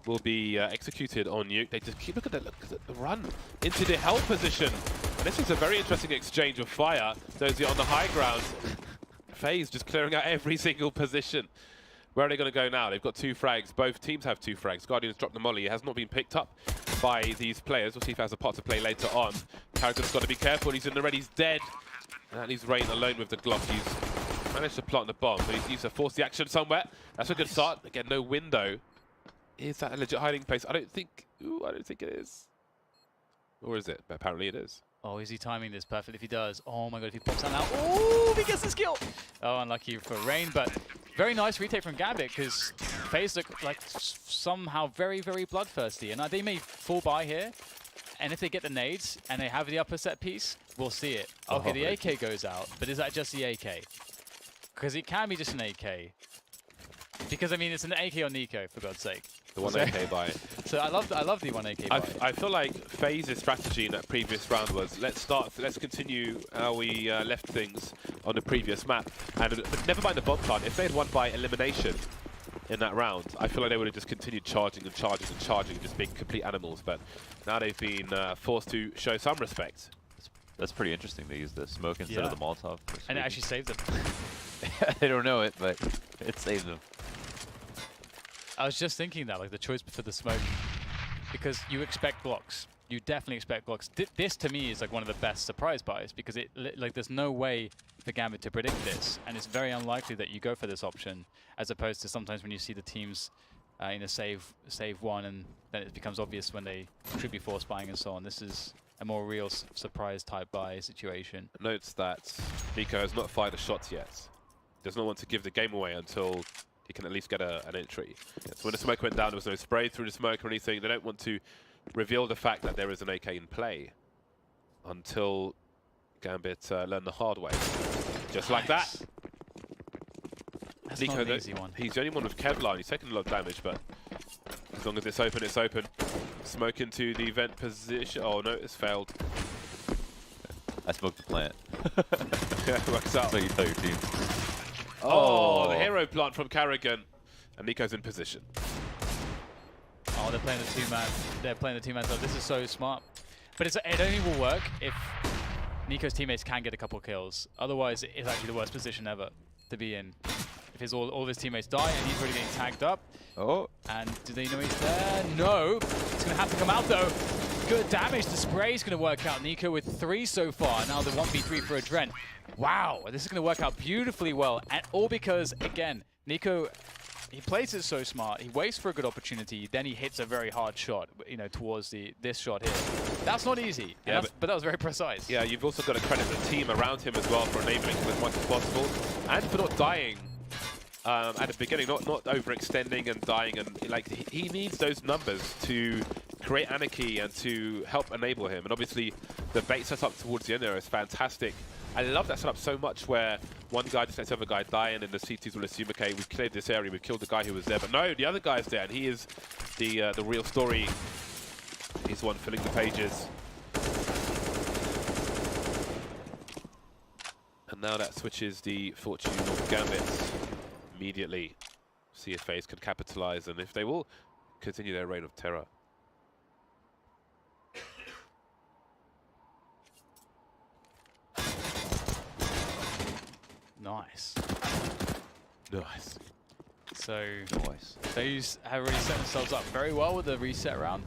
will be executed on Nuke. They just keep look at the run into the held position. And this is a very interesting exchange of fire. Those on the high ground. FaZe just clearing out every single position. Where are they going to go now? They've got 2 frags. Both teams have 2 frags. Guardian's dropped the molly. It has not been picked up by these players. We'll see if he has a part to play later on. Carrigan's got to be careful. He's in the red. He's dead. And that leaves Rain alone with the Glock. He's managed to plant the bomb, but he's used to force the action somewhere. That's a good start. Again, no window. Is that a legit hiding place? I don't think it is. Or is it? But apparently it is. Oh, is he timing this perfect? If he does, oh my god, if he pops that now, oh, he gets the skill! Oh, unlucky for Rain, but very nice retake from Gambit, because FaZe look like somehow very, very bloodthirsty, and they may fall by here, and if they get the nades, and they have the upper set piece, we'll see it. Okay, the AK goes out, but is that just the AK? Because it can be just an AK. Because, I mean, it's an AK on Nico, for God's sake. The 1 AK buy. So I love the 1 AK buy. I feel like FaZe's strategy in that previous round was let's continue how we left things on the previous map, and never mind the bomb plant. If they had won by elimination in that round, I feel like they would have just continued charging and charging and charging, just being complete animals. But now they've been forced to show some respect. That's pretty interesting. They used the smoke instead of the Molotov. And it actually saved them. They don't know it, but it saved them. I was just thinking that, like the choice for the smoke, because you expect blocks. You definitely expect blocks. This to me is like one of the best surprise buys, because there's no way for Gambit to predict this, and it's very unlikely that you go for this option, as opposed to sometimes when you see the teams save one, and then it becomes obvious when they should be force buying and so on. This is a more real surprise type buy situation. Notes that Nico has not fired a shot yet. Does not want to give the game away until he can at least get an entry. So when the smoke went down, there was no spray through the smoke or anything. They don't want to reveal the fact that there is an AK in play until Gambit learn the hard way. Just like that. That's Nico, not an easy one. He's the only one with Kevlar. He's taken a lot of damage, but as long as it's open, it's open. Smoke into the vent position. Oh no, it's failed. I smoked the plant. Yeah, it works out. So you tell your team. Oh, the hero plant from Carrigan. And Nico's in position. Oh, they're playing the 2-man. They're playing the 2-man. So this is so smart. But it only will work if Nico's teammates can get a couple kills. Otherwise, it's actually the worst position ever to be in. If all of his teammates die and he's already getting tagged up. Oh. And do they know he's there? No. It's going to have to come out, though. Good damage. The spray is going to work out. Nico with 3 so far. Now the 1v3 for Adren. Wow. This is going to work out beautifully well. And all because, again, Nico, he plays it so smart. He waits for a good opportunity. Then he hits a very hard shot, towards this shot here. That's not easy. Yeah, but that was very precise. Yeah, you've also got to credit the team around him as well for enabling him as much as possible. And for not dying at the beginning, not overextending and dying. And he needs those numbers to create anarchy and to help enable him. And obviously, the bait setup towards the end there is fantastic. I love that setup so much, where one guy just lets the other guy die, and then the C2s will assume, okay, we've cleared this area, we've killed the guy who was there. But no, the other guy's there, and he is the real story. He's the one filling the pages. And now that switches the fortune of Gambit immediately. See if FaZe can capitalize, and if they will continue their reign of terror. Nice. Nice. So Nice. FaZe have already set themselves up very well with the reset round.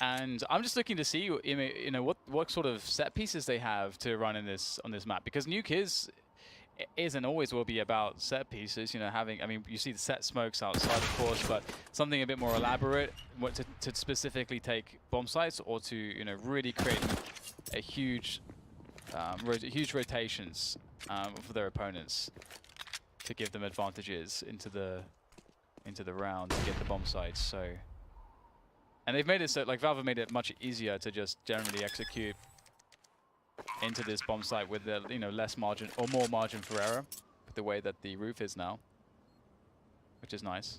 And I'm just looking to see, what sort of set pieces they have to run on this map, because Nuke is and always will be about set pieces. You see the set smokes outside, of course, but something a bit more elaborate, to specifically take bomb sites, or to really create a huge rotations for their opponents to give them advantages into the round to get the bomb sites. So, and they've made it so, like, Valve have made it much easier to just generally execute into this bomb site with the less margin or more margin for error, with the way that the roof is now, which is nice.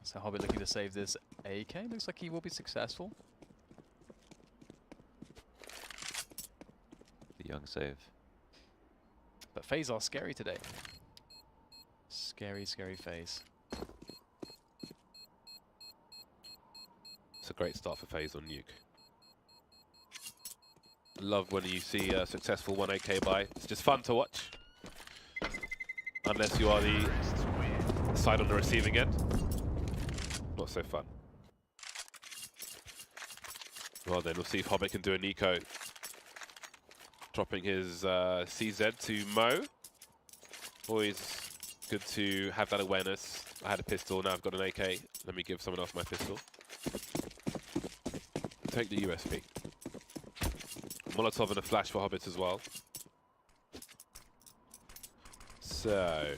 So Hobbit looking to save this AK. Looks like he will be successful. The young save. But FaZe are scary today. Scary, scary FaZe. It's a great start for FaZe on Nuke. Love when you see a successful 1 AK buy. It's just fun to watch. Unless you are the side on the receiving end. Not so fun. Well then, we'll see if Hobbit can do a Nico. Dropping his CZ to Mo. Always good to have that awareness. I had a pistol, now I've got an AK. Let me give someone else my pistol. Take the USP. Molotov and a flash for Hobbit as well. So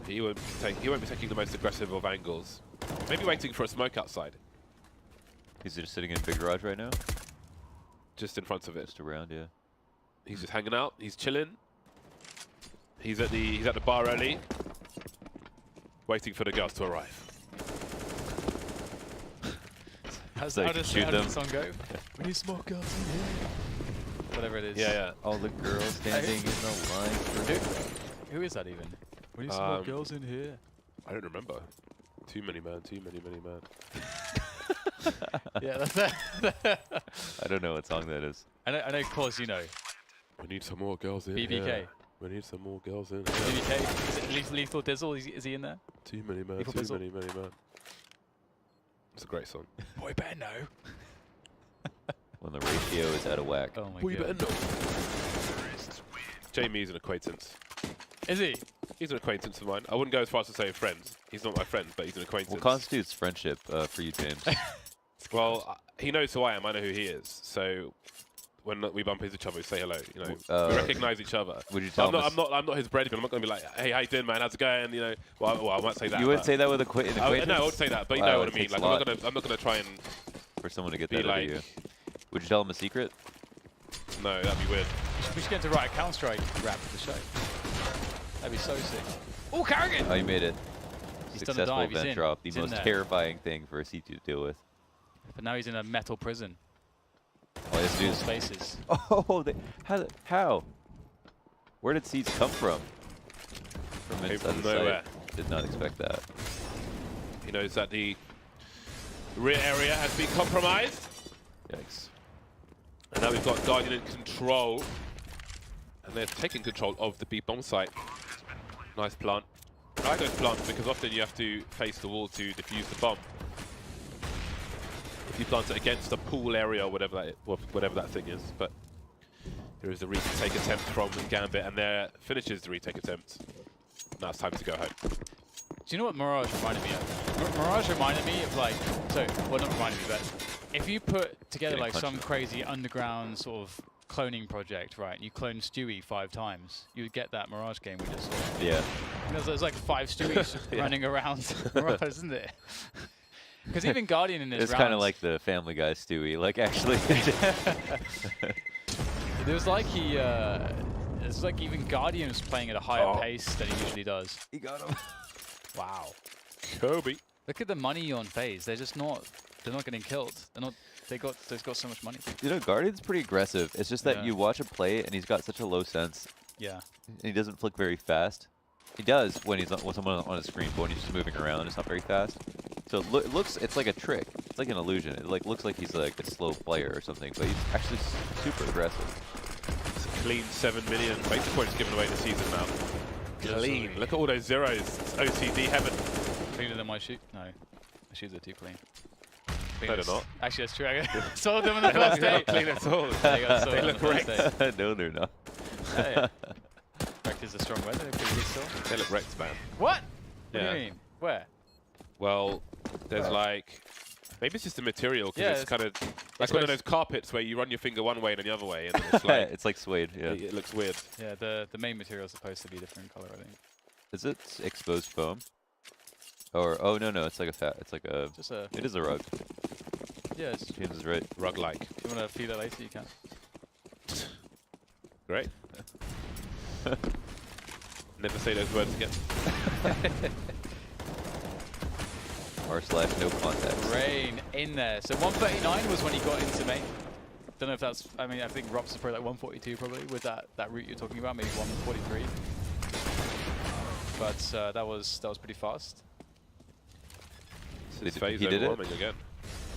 he won't be taking the most aggressive of angles. Maybe waiting for a smoke outside. He's just sitting in big garage right now. Just in front of it. Just around, yeah. He's just hanging out. He's chilling. He's at the bar early, waiting for the girls to arrive. How So does shoot the them. song go? We need more girls in here. Whatever it is. Yeah, yeah. All the girls standing in the line for Who is that even? We need some more girls in here. I don't remember. Too many man. Yeah, that's it. I don't know what song that is. I know, of course, you know. We need some more girls in BBK. here. We need some more girls in here. BBK. Is it Lethal Dizzle? Is he in there? Too many man. Lethal Too Dizzle. many man. It's a great song. Boy, better know. When the ratio is out of whack. Oh my We god. better know. Jamie's an acquaintance. Is he? He's an acquaintance of mine. I wouldn't go as far as to say friends. He's not my friend, but he's an acquaintance. What constitutes friendship for you, James? Well, he knows who I am. I know who he is. So when we bump into each other, we say hello. You know, we recognize each other. Would you tell him? I'm not his bread. I'm not going to be like, hey, how you doing, man? How's it going? You know, well, I might say that. You wouldn't say that with an acquaintance? No, I would say that, but you Wow, know what it I mean. takes Like, a lot I'm not gonna try and for someone to get be that out of like, you. Would you tell him a secret? no, that'd be weird. We should get to write a Counter-Strike rap for the show. That'd be so sick. Oh, Carrigan! Oh, you made it. He's done a Successful dive. He's vent in. drop. The He's in most there. terrifying thing for a CT to deal with. But now he's in a metal prison. All he has to do Full is spaces. Oh, how? Where did seeds come from? From Came inside from the nowhere. site. Did not expect that. He knows that the rear area has been compromised, Yikes. and now we've got Guardian in control, and they're taking control of the B bomb site. Nice plant. I like those plants because often you have to face the wall to defuse the bomb. If you plant it against a pool area or whatever that thing is, but there is a retake attempt from Gambit, and there finishes the retake attempt. Now it's time to go home. Do you know what Mirage reminded me of? Mirage reminded me of like, well not reminded me, but if you put together Getting like some punched. crazy underground sort of cloning project, right? You clone Stewie 5 times, you would get that Mirage game we just saw. Yeah. There's like 5 Stewies Yeah. running around Mirage, isn't it? Because even Guardian in his It's rounds, kind of like the Family Guy Stewie. Like, actually. it was like it's like even Guardian was playing at a higher Oh. pace than he usually does. He got him. Wow. Kobe. Look at the money on FaZe. They're just not. They're not getting killed. They're not. They've got so much money. You know, Guardian's pretty aggressive. It's just that Yeah. you watch him play, and he's got such a low sense. Yeah. And he doesn't flick very fast. He does when he's with someone on his screen, but when he's just moving around, it's not very fast. So it looks, it's like a trick. It's like an illusion. It like looks like he's like a slow player or something, but he's actually super aggressive. It's a clean 7 million base points given away this season now. Clean. Look at all those zeros. It's OCD heaven. Cleaner than my shoe. No, my shoes are too clean. No, they're not. Actually, that's true. I sold them on the first They're day. not clean at all. They look correct. No, they're not. Yeah. Correct is a strong word. They're pretty good still. They look wrecked, man. What? What do Yeah. you mean? Where? Well, there's like, maybe it's just the material, because Yeah, it's kind of like one of those carpets where you run your finger one way and then the other way, and then it's like, It's like suede. Yeah. it looks weird. Yeah, the main material is supposed to be a different color, I think. Is it exposed foam? Or oh no, it's like a it's like a. Just a. It is a rug. Yeah. It's, James is right. Rug-like. if you want to feed that later, you can. Great. Never say those words again. R/no contact. Rain in there. So 139 was when he got into main. Don't know if that's. I mean, I think Rops is probably like 142 probably with that route you're talking about, maybe 143. But that was pretty fast. This FaZe he did it overwhelming again.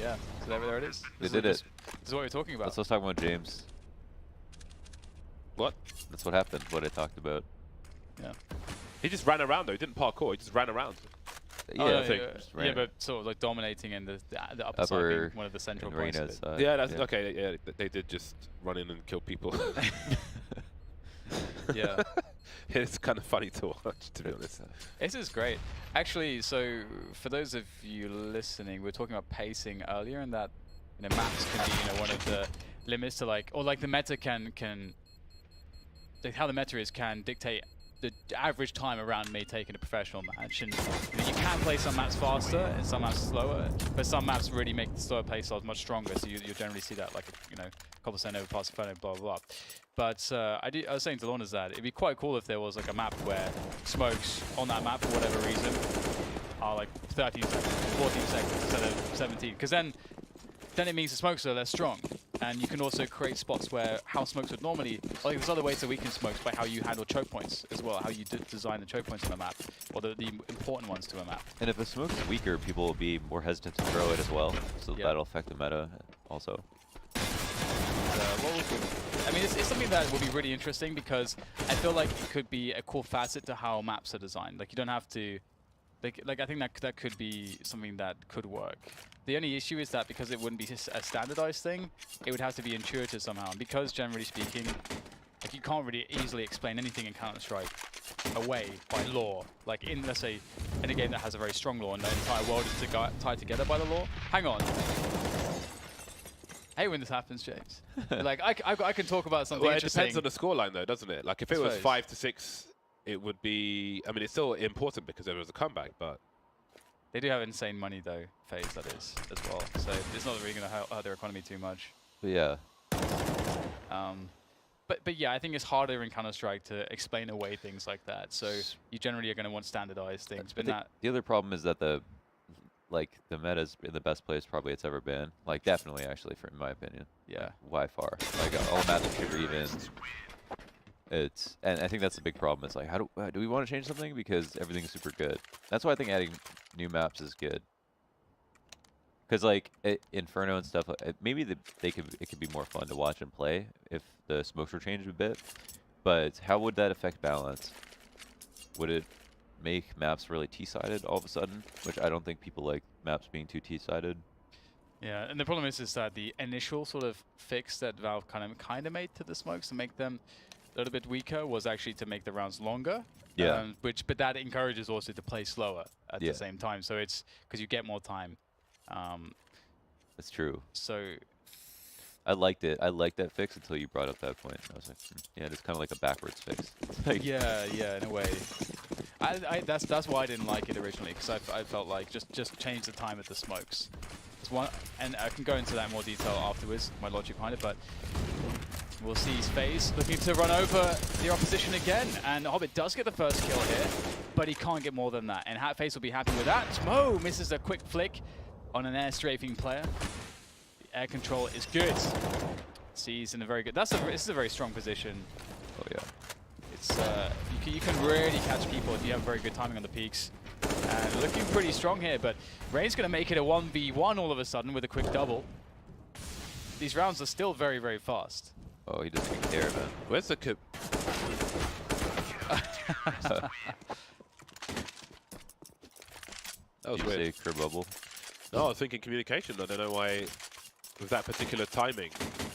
Yeah. So there it is. They did it. This is what we're talking about. Let's talk about James. What? That's what happened. What I talked about. Yeah. He just ran around though. He didn't parkour. He just ran around. Yeah, Oh, I think yeah, but sort of like dominating in the upper side being one of the central points. Of it. Yeah, that's okay. Yeah, they did just run in and kill people. Yeah. It's kind of funny to watch, to be honest. This is great. Actually, so for those of you listening, we were talking about pacing earlier, and that maps can be one of the limits to like, or like the meta can like how the meta is can dictate the average time around me taking a professional match, and you can play some maps faster and some maps slower, but some maps really make the slower play styles much stronger. So you generally see that like a couple % over past blah blah blah. But I was saying to Lorna's that it'd be quite cool if there was like a map where smokes on that map for whatever reason are like 13 seconds, 14 seconds instead of 17, because then it means the smokes are less strong. And you can also create spots where how smokes would normally, like there's other ways to weaken smokes by how you handle choke points as well, how you design the choke points on a map, or the important ones to a map. And if a smoke's weaker, people will be more hesitant to throw it as well, so that'll affect the meta also. I mean, it's something that will be really interesting because I feel like it could be a cool facet to how maps are designed. Like you don't have to, like I think that could be something that could work. The only issue is that because it wouldn't be a standardized thing, it would have to be intuitive somehow. And because generally speaking, like you can't really easily explain anything in Counter-Strike away by law. Like in, let's say, in a game that has a very strong law and the entire world is tied together by the law. Hang on. I hate when this happens, James. Like I can talk about something interesting. It depends on the scoreline though, doesn't it? Like if it was 5-6, it would be. I mean, it's still important because there was a comeback, but they do have insane money though, FaZe that is as well. So it's not really going to hurt their economy too much. But yeah. But yeah, I think it's harder in Counter-Strike to explain away things like that. So you generally are going to want standardized things. But the other problem is that the meta's in the best place probably it's ever been. Like definitely, actually, in my opinion. Yeah. By far. Like all maps are super even. And I think that's the big problem. It's like, how do we want to change something because everything's super good? That's why I think adding new maps is good. Because like Inferno and stuff, maybe it could be more fun to watch and play if the smokes were changed a bit. But how would that affect balance? Would it make maps really T-sided all of a sudden? Which I don't think people like maps being too T-sided. Yeah, and the problem is that the initial sort of fix that Valve kind of made to the smokes to make them a little bit weaker was actually to make the rounds longer. Yeah. But that encourages also to play slower at the same time. So it's because you get more time. That's true. So I liked it. I liked that fix until you brought up that point. I was like, yeah, it's kind of like a backwards fix. Like yeah, in a way. That's why I didn't like it originally, because I felt like just change the time of the smokes. And I can go into that in more detail afterwards, my logic behind it, but we'll see FaZe looking to run over the opposition again, and Hobbit does get the first kill here, but he can't get more than that, and FaZe will be happy with that. Mo misses a quick flick on an air strafing player. The air control is good. He's in a very good. This is a very strong position. Oh yeah. It's you can really catch people if you have very good timing on the peaks. And looking pretty strong here, but Rain's going to make it a 1v1 all of a sudden with a quick double. These rounds are still very, very fast. Oh, he doesn't even care, man. Where's the kid? That was weird. Did you say curb bubble? No, I was thinking communication. I don't know why with that particular timing.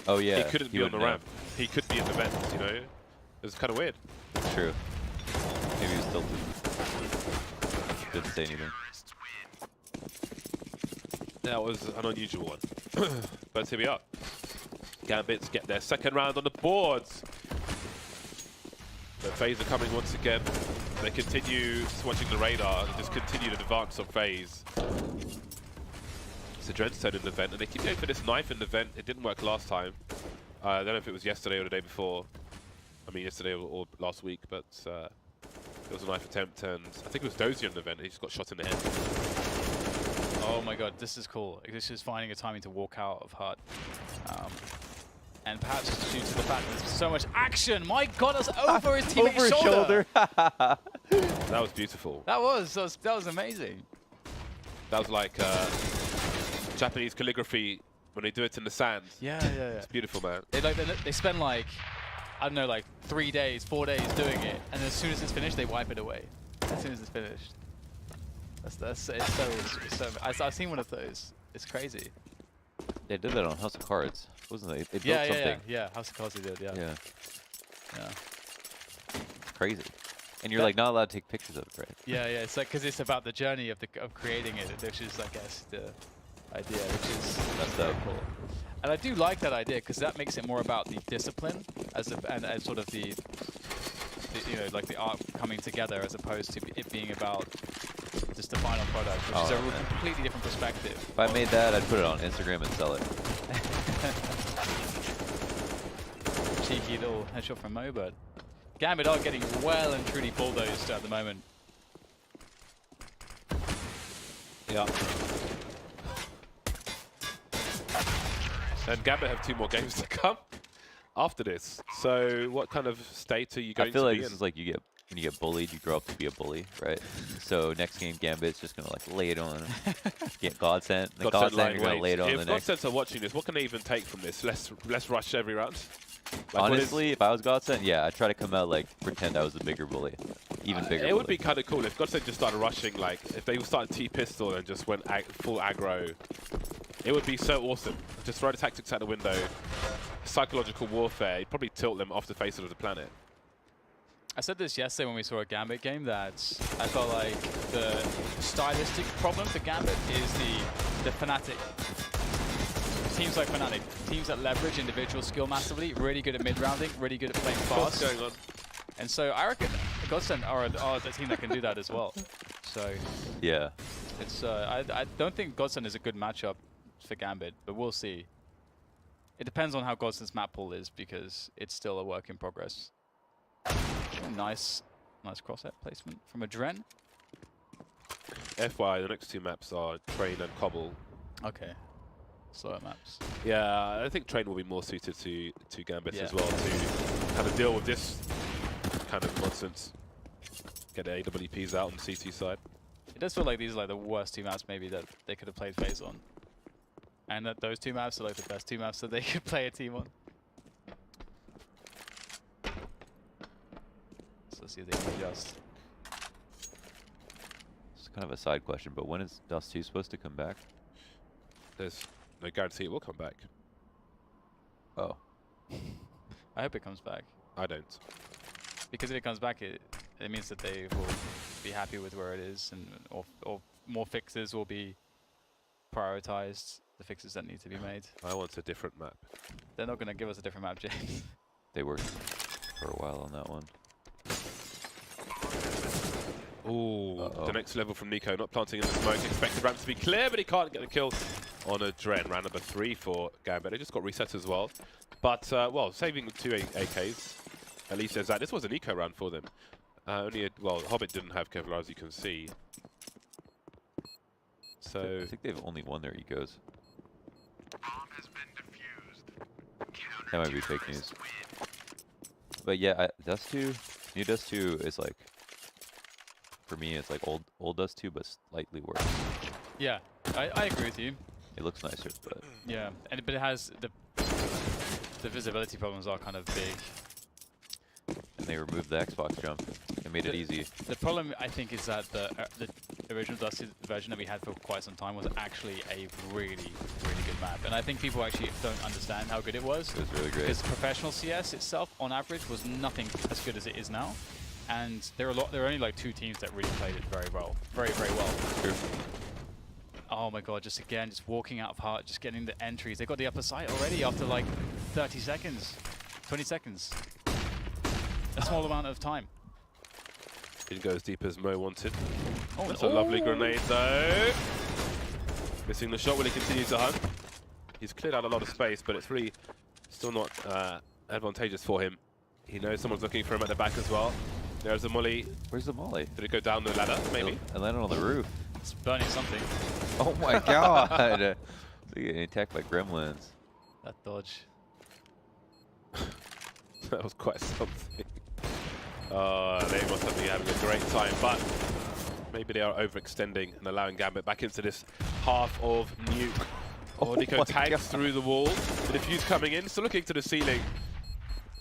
Oh yeah. He couldn't be on the ramp. He could be in the vents, you know? It was kind of weird. True. Maybe he was tilted. Didn't say anything. That was an unusual one. But here we are. Gambits get their second round on the boards. But FaZe are coming once again. They continue watching the radar and just continue to advance on FaZe. It's a Dreadstone in the vent, and they keep going for this knife in the vent. It didn't work last time. I don't know if it was yesterday or the day before. I mean, yesterday or last week, but it was a knife attempt, and I think it was Dozier in the vent. He just got shot in the head. Oh my god, this is cool. This is finding a timing to walk out of Hut. And perhaps it's due to the fact that there's so much action. My God, that's over his teammate's Over his shoulder. That was beautiful. That was amazing. That was like Japanese calligraphy when they do it in the sand. Yeah. It's beautiful, man. They spend like, I don't know, like 3 days, 4 days doing it, and as soon as it's finished, they wipe it away. As soon as it's finished. It's so. I've seen one of those. It's crazy. They did that on House of Cards, wasn't they? They built Yeah, something. yeah. House of Cards they did. Yeah. It's crazy. And you're like not allowed to take pictures of it, right? Yeah. It's like because it's about the journey of creating it, which is, I guess, the idea, that's dope. cool. And I do like that idea because that makes it more about the discipline and sort of the like the art coming together as opposed to it being about just the final product, which is a completely different perspective. If I made that, I'd put it on Instagram and sell it. Cheeky little headshot from Mo, but Gambit are getting well and truly bulldozed at the moment. Yeah. And Gambit have 2 more games to come after this. So what kind of state are you going to be in? I feel like this is like when you get bullied, you grow up to be a bully, right? So next game, Gambit's just gonna like lay it on. Get Godsent. The Godsent, you're gonna lay it on the next. If Godsent are watching this, what can they even take from this? Let's rush every round. Like honestly, if I was Godsent, yeah, I'd try to come out like pretend I was the bigger bully, even bigger. It would be kind of cool if Godsent just started rushing. Like if they started T-pistol and just went full aggro. It would be so awesome. Just throw the tactics out the window. Psychological warfare. You'd probably tilt them off the face of the planet. I said this yesterday when we saw a Gambit game that I felt like the stylistic problem for Gambit is the Fnatic. Teams like Fnatic, teams that leverage individual skill massively, really good at mid-rounding, really good at playing fast. What's going on? And so I reckon Godsent are the team that can do that as well. So yeah, it's I don't think Godsent is a good matchup for Gambit, but we'll see. It depends on how Godsent's map pool is because it's still a work in progress. Nice crosshair placement from a Dren. FYI, the next 2 maps are Train and Cobble. Okay. Slower maps. Yeah, I think Train will be more suited to Gambit as well to kind of deal with this kind of nonsense. Get the AWPs out on the CT side. It does feel like these are like the worst 2 maps maybe that they could have played FaZe on. And that those 2 maps are like the best 2 maps that they could play a team on. So let's see if they can adjust. it's kind of a side question, but when is Dust 2 supposed to come back? There's no guarantee it will come back. Oh, I hope it comes back. I don't. Because if it comes back, it means that they will be happy with where it is, and or more fixes will be prioritized. The fixes that need to be made. I want a different map. They're not going to give us a different map, James. they worked for a while on that one. Ooh, the next level from Nico, not planting in the smoke. Expected ramp to be clear, but he can't get a kill on a Dren. Round number 3 for Gambit. They just got reset as well. But, well, saving 2 AKs. At least there's that. This was an eco round for them. Hobbit didn't have Kevlar, as you can see. So I think they've only won their ecos. That might be fake news. But yeah, Dust 2, new Dust 2 is like, for me, it's like old Dust 2, but slightly worse. Yeah, I agree with you. It looks nicer, but yeah, but it has the visibility problems are kind of big. and they removed the Xbox jump. It made it easy. The problem, I think, is that the original Dust version that we had for quite some time was actually a really, really good map. And I think people actually don't understand how good it was. It was really great. Because professional CS itself, on average, was nothing as good as it is now. And there are only like 2 teams that really played it very well. Very, very well. True. Oh my god, just walking out of heart, just getting the entries. They got the upper side already after like 30 seconds, 20 seconds. A small amount of time. didn't go as deep as Mo wanted. Oh, That's a lovely grenade though. Missing the shot. Will he continue to hunt? He's cleared out a lot of space, but it's really still not advantageous for him. He knows someone's looking for him at the back as well. There's a molly. Where's the molly? Did it go down the ladder, maybe? I landed on the roof. It's burning something. Oh my god! Getting attacked by gremlins. That dodge. That was quite something. They must have been having a great time, but maybe they are overextending and allowing Gambit back into this half of Nuke. Oh, Nico tags through the wall. The defuse coming in, still looking to the ceiling,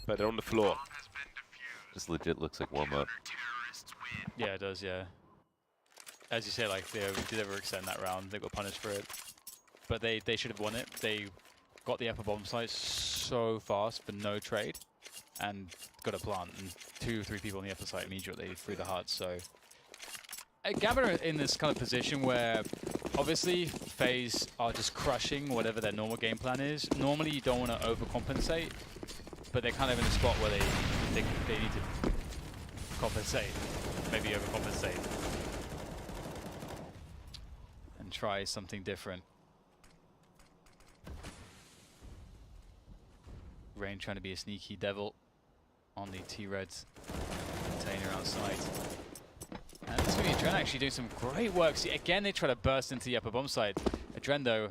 but they're on the floor. This legit looks like warm-up. Yeah, it does, yeah. As you say, like, they did overextend that round. They got punished for it. But they should have won it. They got the upper bomb site so fast for no trade and got a plant. And 2 or 3 people on the upper site immediately through the hut. So Gambit are in this kind of position where obviously FaZe are just crushing whatever their normal game plan is. Normally you don't want to overcompensate, but they're kind of in a spot where they need to compensate, maybe overcompensate, and try something different. Rain trying to be a sneaky devil on the T-Reds container outside. And this is going to be Adren actually doing some great work. See, again, they try to burst into the upper bomb side. Adren, though,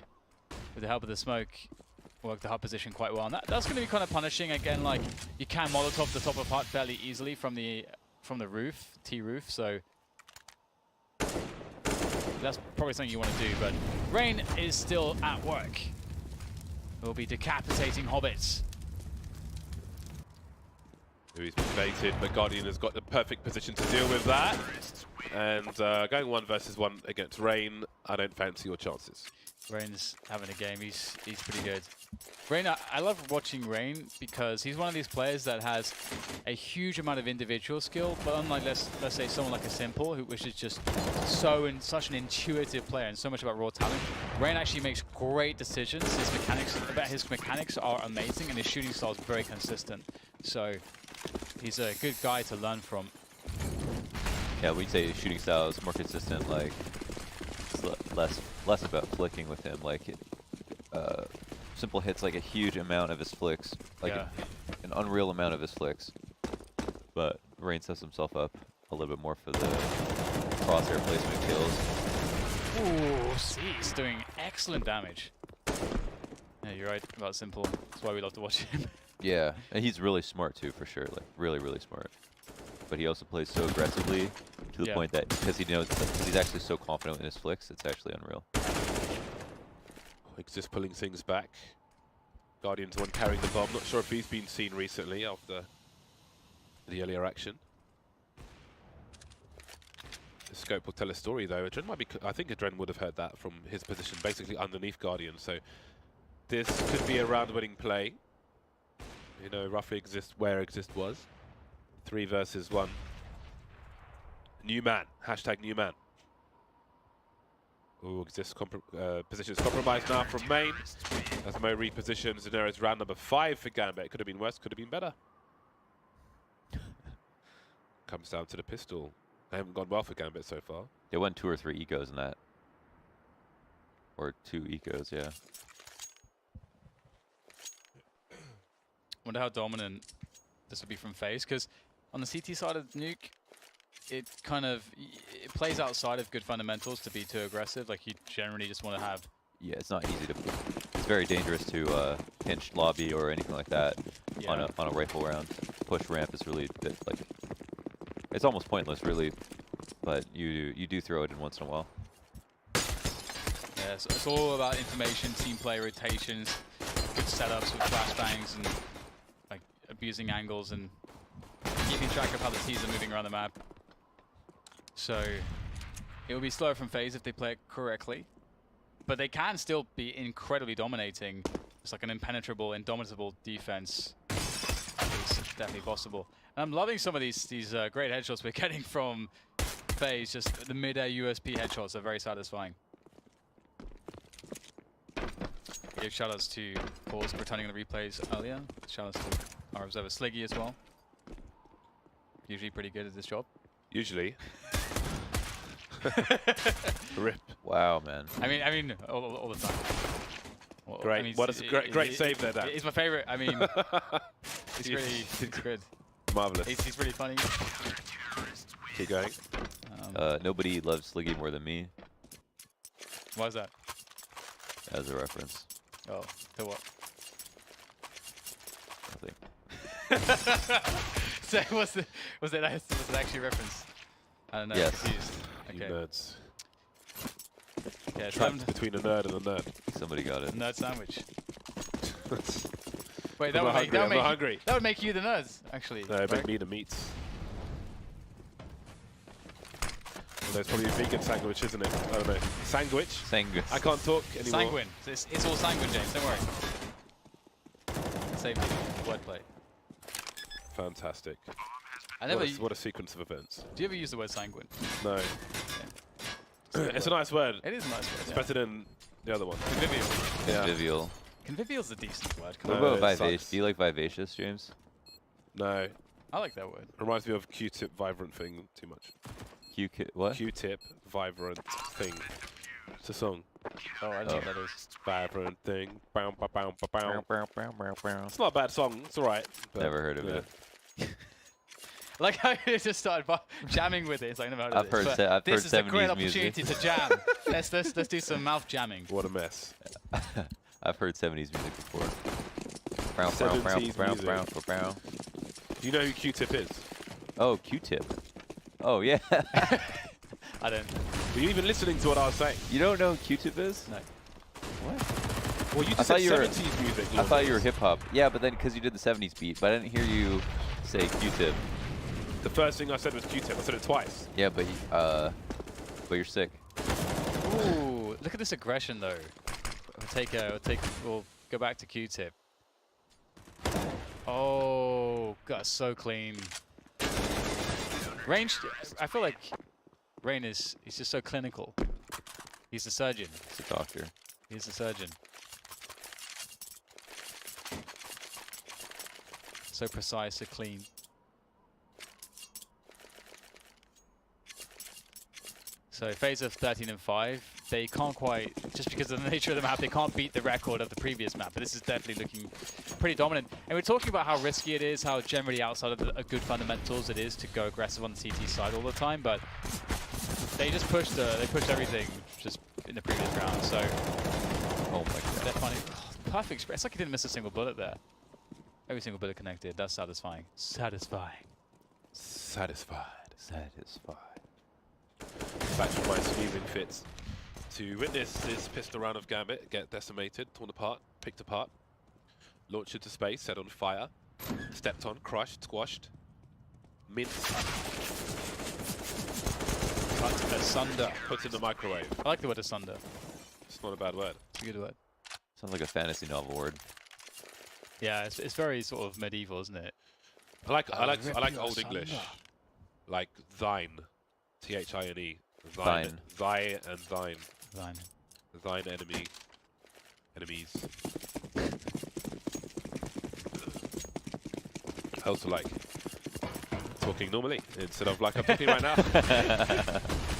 with the help of the smoke, worked the hut position quite well. And that's going to be kind of punishing. Again, like, you can Molotov the top of hut fairly easily from the roof, T-roof, so that's probably something you want to do. But Rain is still at work. We'll be decapitating hobbits. He's been baited, but Guardian has got the perfect position to deal with that. And going 1 versus 1 against Rain, I don't fancy your chances. Rain's having a game. He's pretty good. Rain, I love watching Rain because he's one of these players that has a huge amount of individual skill, but unlike let's say someone like a Simple, which is just such an intuitive player and so much about raw talent. Rain actually makes great decisions. His mechanics are amazing, and his shooting style is very consistent. So he's a good guy to learn from. Yeah, we'd say his shooting style is more consistent. Like, it's less about flicking with him. Like, Simple hits like a huge amount of his flicks, like an unreal amount of his flicks. But Rain sets himself up a little bit more for the crosshair placement kills. Ooh, he's doing excellent damage. Yeah, you're right about Simple. That's why we love to watch him. Yeah, and he's really smart too, for sure. Like, really, really smart. But he also plays so aggressively to the point that because he's actually so confident in his flicks, it's actually unreal. Just pulling things back. Guardian's the one carrying the bomb. Not sure if he's been seen recently after the earlier action. The scope will tell a story though. Adren might be. I think Adren would have heard that from his position, basically underneath Guardian. So this could be a round-winning play. You know, roughly where Exist was. 3 versus 1. New man. Hashtag new man. Ooh, Exist position is compromised now from main. As Mo repositions, and there is round number 5 for Gambit. It could have been worse, could have been better. Comes down to the pistol. They haven't gone well for Gambit so far. They won 2 or 3 ecos in that. Or 2 ecos, yeah. Wonder how dominant this would be from FaZe, because on the CT side of Nuke, it plays outside of good fundamentals to be too aggressive. Like, you generally just want to have... Yeah, it's not easy to... It's very dangerous to pinch lobby or anything like that on a rifle round. Push ramp is really like... It's almost pointless, really, but you do throw it in once in a while. Yeah, so it's all about information, team play, rotations, good setups with flashbangs and like abusing angles and keeping track of how the T's are moving around the map. So it will be slower from FaZe if they play it correctly, but they can still be incredibly dominating. It's like an impenetrable, indomitable defense. It's definitely possible. And I'm loving some of these great headshots we're getting from FaZe. Just the mid-air USP headshots are very satisfying. Give shoutouts to Paul's for turning on the replays earlier. Shoutouts to our observer Sliggy as well. Usually pretty good at this job. Usually. Rip. Wow, man. I mean, all the time. Well, great. I mean, What is a great save there, Dan. He's my favorite. I mean, he's good. Marvelous. He's really funny. Keep going. Nobody loves Sliggy more than me. Why is that? As a reference. Oh, to what? Nothing. So was it actually a reference? I don't know. Yes. Confused. You Okay. nerds. Yeah, Trapped between a nerd and a nerd. Somebody got it. nerd sandwich. Wait, I'm that would not make hungry, I'm not hungry. that would make you the nerds, actually. No, right? make me the meats. Well, there's probably a vegan sandwich, isn't it? I don't know. Sandwich? Sangus. I can't talk anymore. Sanguine. It's all sanguine, James. Don't worry. Save me. Wordplay. Fantastic. I never. What a sequence of events. Do you ever use the word sanguine? No. It's a nice word. It is a nice word. It's Yeah. better than the other one. Convivial. Yeah. Convivial. Convivial's a decent word. Come What on. No, about it vivacious? sucks. Do you like vivacious, James? No. I like that word. Reminds me of Q-tip vibrant thing too much. What? Q-tip vibrant thing. It's a song. Oh, I don't know what that is. Vibrant thing. Bow, bow, bow, bow, bow. Bow, bow, bow, bow. It's not a bad song. It's alright. Never heard of it. Like how you just started jamming with it. It's like I never heard of I've heard this. se- I've This heard is a great 70s music. opportunity to jam. let's do some mouth jamming. What a mess. I've heard 70s music before. Brown, brown, brown, 70s brown, music. brown, brown. Do you know who Q-tip is? Oh, Q-tip. Oh, yeah. I don't. Were you even listening to what I was saying? You don't know who Q-tip is? No. What? Well, you I just thought said you were- 70s music. I thought you were hip-hop. Yeah, but then because you did the 70s beat, but I didn't hear you say Q-tip. The first thing I said was Q-tip. I said it twice. Yeah, but you're sick. Ooh, look at this aggression though. We'll go back to Q-tip. Oh, got so clean. Range, I feel like Rain he's just so clinical. He's a surgeon. It's a doctor. He's a surgeon. So precise, so clean. So FaZe of 13 and 5, they can't quite, just because of the nature of the map, they can't beat the record of the previous map. But this is definitely looking pretty dominant. And we're talking about how risky it is, how generally outside of the good fundamentals it is to go aggressive on the CT side all the time. But they just pushed everything just in the previous round. So Oh my god. they're funny. Oh, perfect. It's like he didn't miss a single bullet there. Every single bullet connected. That's satisfying. Satisfying. Satisfied. Satisfied. Back to my screaming fits. To witness this pistol round of Gambit get decimated, torn apart, picked apart, launched into space, set on fire, stepped on, crushed, squashed, minced, Cut asunder. put in the microwave. I like the word asunder. It's not a bad word. It's a good word. Sounds like a fantasy novel word. Yeah, it's very sort of medieval, isn't it? I like Ripping Old asunder. English, like thine, Thine, Thine. thy and thine, Fine. thine enemies. I also like talking normally instead of like I'm talking right now.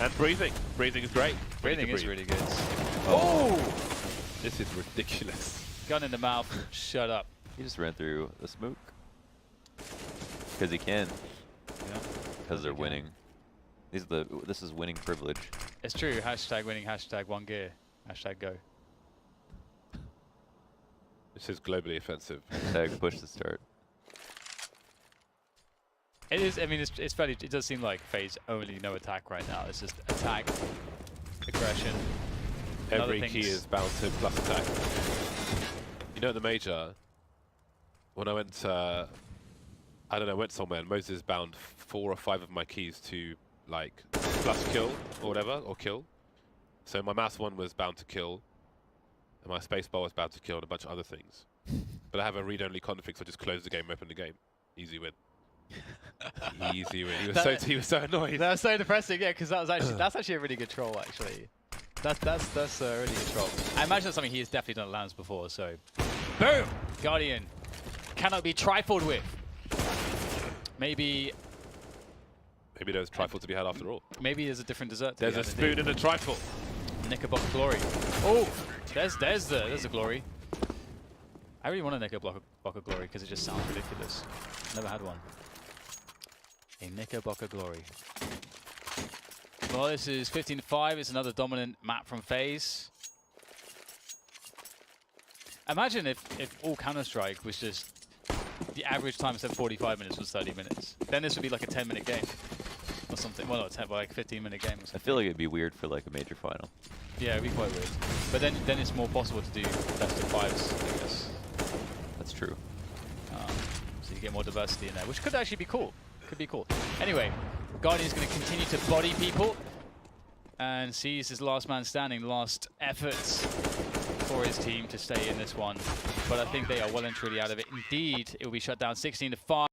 And breathing. Breathing is great. Breathing to is breathe. really good. Oh! This is ridiculous. Gun in the mouth. Shut up. He just ran through the smoke. Because he can. Yeah. Because they're winning. This is winning privilege. It's true. Hashtag winning. Hashtag one gear. Hashtag go. This is globally offensive. Tag push to start. It is. I mean, it's fairly. It does seem like FaZe only no attack right now. It's just attack, aggression. and other Every key things. is bound to plus attack. You know, at the major, when I went, I don't know, went somewhere and Moses bound 4 or 5 of my keys to like plus kill or whatever, or kill. So my mouse one was bound to kill, and my spacebar was bound to kill, and a bunch of other things. But I have a read-only config, so I just close the game, open the game, easy win. Easy win. He was so annoyed. That was so depressing. Yeah, because that's actually a really good troll. Actually, that's a really good troll. I imagine that's something he has definitely done at Lambs before. So, boom, Guardian cannot be trifled with. Maybe Maybe there's trifle to be had after all. maybe there's a different dessert. To There's be a had spoon indeed. in a trifle. Knickerbocker glory. Oh, there's the glory. I really want a Knickerbocker glory because it just sounds ridiculous. Never had one. A Knickerbocker glory. Well, this is 15-5. It's another dominant map from FaZe. Imagine if all Counter-Strike was just the average time instead of 45 minutes was 30 minutes. Then this would be like a 10-minute game or something. Well, not 10, but like a 15-minute game or something. I feel like it'd be weird for like a major final. Yeah, it'd be quite weird. But then it's more possible to do best of fives, I guess. That's true. So you get more diversity in there, which could actually be cool. Could be cool. Anyway, Guardian's going to continue to body people and seize his last man standing, last efforts for his team to stay in this one. But I think they are well and truly out of it. Indeed, it will be shut down 16-5.